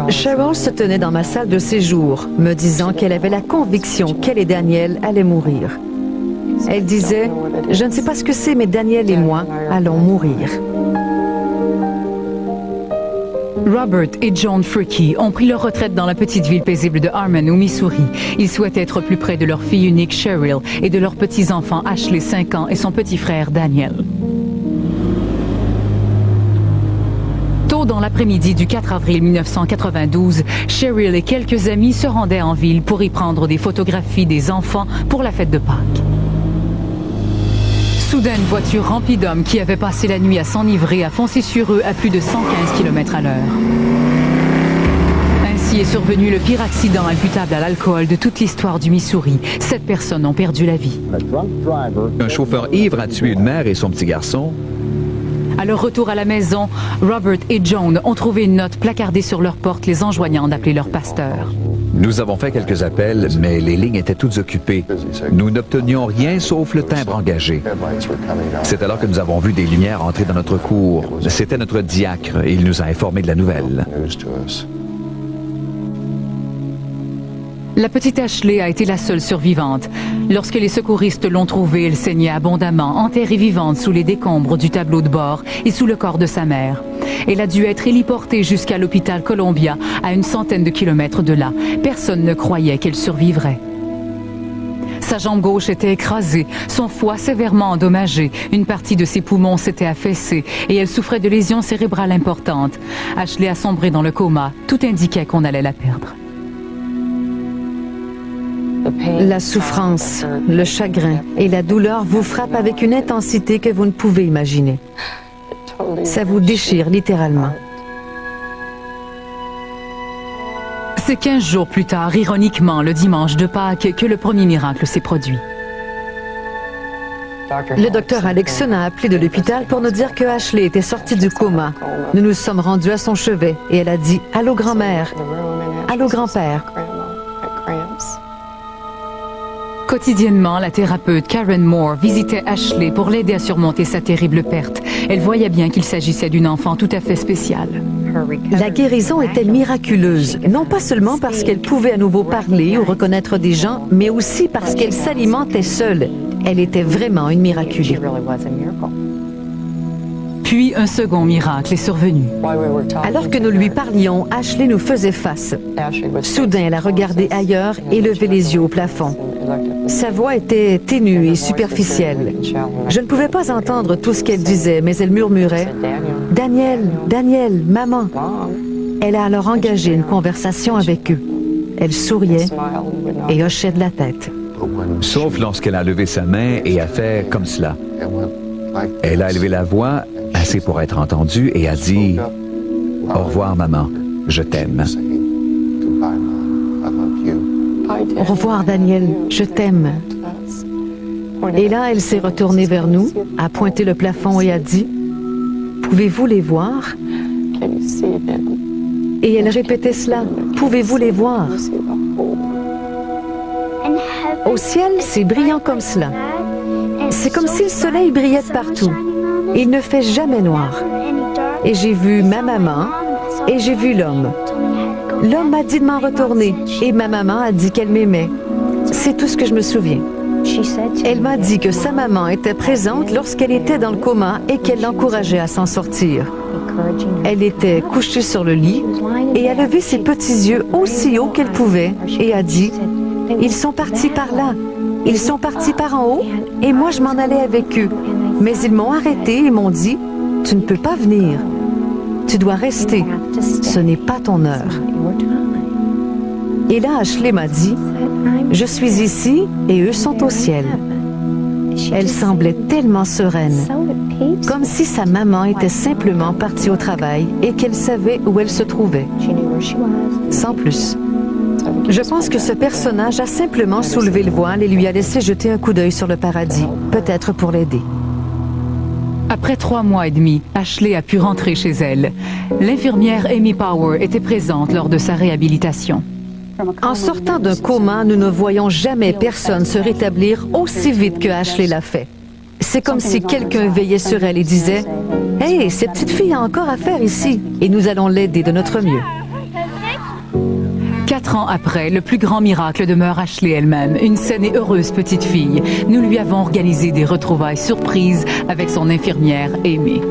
Cheryl se tenait dans ma salle de séjour, me disant qu'elle avait la conviction qu'elle et Daniel allaient mourir. Elle disait, « Je ne sais pas ce que c'est, mais Daniel et moi allons mourir. » Robert et Joan Fricke ont pris leur retraite dans la petite ville paisible de Harmon, au Missouri. Ils souhaitent être plus près de leur fille unique, Cheryl, et de leurs petits-enfants, Ashley, 5 ans, et son petit frère, Daniel. Tôt dans l'après-midi du 4 avril 1992, Cheryl et quelques amis se rendaient en ville pour y prendre des photographies des enfants pour la fête de Pâques. Soudain, une voiture remplie d'hommes qui avaient passé la nuit à s'enivrer a foncé sur eux à plus de 115 km à l'heure. Ainsi est survenu le pire accident imputable à l'alcool de toute l'histoire du Missouri. 7 personnes ont perdu la vie. Un chauffeur ivre a tué une mère et son petit garçon. À leur retour à la maison, Robert et Joan ont trouvé une note placardée sur leur porte les enjoignant d'appeler leur pasteur. Nous avons fait quelques appels, mais les lignes étaient toutes occupées. Nous n'obtenions rien sauf le timbre engagé. C'est alors que nous avons vu des lumières entrer dans notre cour. C'était notre diacre et il nous a informés de la nouvelle. La petite Ashley a été la seule survivante. Lorsque les secouristes l'ont trouvée, elle saignait abondamment, enterrée vivante sous les décombres du tableau de bord et sous le corps de sa mère. Elle a dû être héliportée jusqu'à l'hôpital Columbia, à une centaine de kilomètres de là. Personne ne croyait qu'elle survivrait. Sa jambe gauche était écrasée, son foie sévèrement endommagé, une partie de ses poumons s'était affaissée et elle souffrait de lésions cérébrales importantes. Ashley a sombré dans le coma, tout indiquait qu'on allait la perdre. La souffrance, le chagrin et la douleur vous frappent avec une intensité que vous ne pouvez imaginer. Ça vous déchire littéralement. C'est 15 jours plus tard, ironiquement, le dimanche de Pâques, que le premier miracle s'est produit. Le docteur Alexson a appelé de l'hôpital pour nous dire que Ashley était sortie du coma. Nous nous sommes rendus à son chevet et elle a dit « Allô grand-mère, allô grand-père ». Quotidiennement, la thérapeute Karen Moore visitait Ashley pour l'aider à surmonter sa terrible perte. Elle voyait bien qu'il s'agissait d'une enfant tout à fait spéciale. La guérison était miraculeuse, non pas seulement parce qu'elle pouvait à nouveau parler ou reconnaître des gens, mais aussi parce qu'elle s'alimentait seule. Elle était vraiment une miraculée. Puis un second miracle est survenu. Alors que nous lui parlions, Ashley nous faisait face. Soudain, elle a regardé ailleurs et levé les yeux au plafond. Sa voix était ténue et superficielle. Je ne pouvais pas entendre tout ce qu'elle disait, mais elle murmurait « Daniel, Daniel, maman ». Elle a alors engagé une conversation avec eux. Elle souriait et hochait de la tête. Sauf lorsqu'elle a levé sa main et a fait comme cela. Elle a élevé la voix, assez pour être entendue, et a dit « Au revoir, maman, je t'aime ». Au revoir, Daniel, je t'aime. Et là, elle s'est retournée vers nous, a pointé le plafond et a dit « Pouvez-vous les voir ?» Et elle répétait cela « Pouvez-vous les voir ?» Au ciel, c'est brillant comme cela. C'est comme si le soleil brillait de partout. Il ne fait jamais noir. Et j'ai vu ma maman et j'ai vu l'homme. L'homme m'a dit de m'en retourner et ma maman a dit qu'elle m'aimait. C'est tout ce que je me souviens. Elle m'a dit que sa maman était présente lorsqu'elle était dans le coma et qu'elle l'encourageait à s'en sortir. Elle était couchée sur le lit et a levé ses petits yeux aussi haut qu'elle pouvait et a dit « Ils sont partis par là. Ils sont partis par en haut et moi je m'en allais avec eux. Mais ils m'ont arrêté et m'ont dit « Tu ne peux pas venir. Tu dois rester. Ce n'est pas ton heure. » Et là, Ashley m'a dit « Je suis ici et eux sont au ciel. » Elle semblait tellement sereine, comme si sa maman était simplement partie au travail et qu'elle savait où elle se trouvait. Sans plus. Je pense que ce personnage a simplement soulevé le voile et lui a laissé jeter un coup d'œil sur le paradis, peut-être pour l'aider. Après 3 mois et demi, Ashley a pu rentrer chez elle. L'infirmière Amy Power était présente lors de sa réhabilitation. En sortant d'un coma, nous ne voyons jamais personne se rétablir aussi vite que Ashley l'a fait. C'est comme si quelqu'un veillait sur elle et disait « Hey, cette petite fille a encore à faire ici et nous allons l'aider de notre mieux. » 4 ans après, le plus grand miracle demeure Ashley elle-même, une saine et heureuse petite fille. Nous lui avons organisé des retrouvailles surprises avec son infirmière Amy.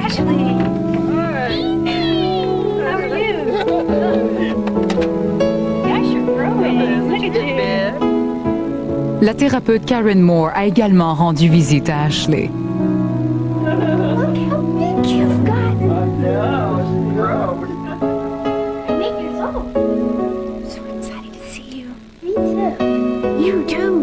Ashley! How are you? Gosh, you're growing. Look at you. La thérapeute Karen Moore a également rendu visite à Ashley. Look how big you've gotten. I'm 8 years old. So excited to see you. Me too. You too.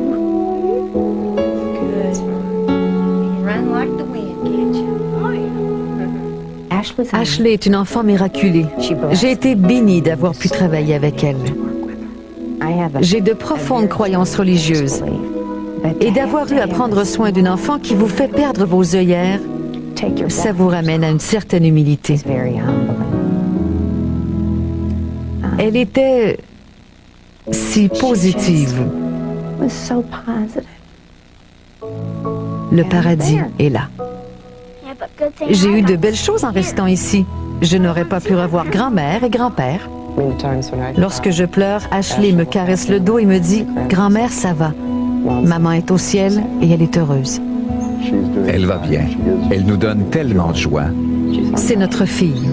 Good. You run like the wind, can't you? Oh, yeah. Ashley est une enfant miraculée. J'ai été bénie d'avoir pu travailler avec elle. J'ai de profondes croyances religieuses. Et d'avoir eu à prendre soin d'une enfant qui vous fait perdre vos œillères, ça vous ramène à une certaine humilité. Elle était si positive. Le paradis est là. Yeah, but good thing J'ai I eu de got belles choses en restant ici. Je n'aurais pas pu revoir grand-mère et grand-père. Lorsque je pleure, Ashley me caresse le dos et me dit « Grand-mère, ça va. Maman est au ciel et elle est heureuse. Elle va bien. Elle nous donne tellement de joie. C'est notre fille.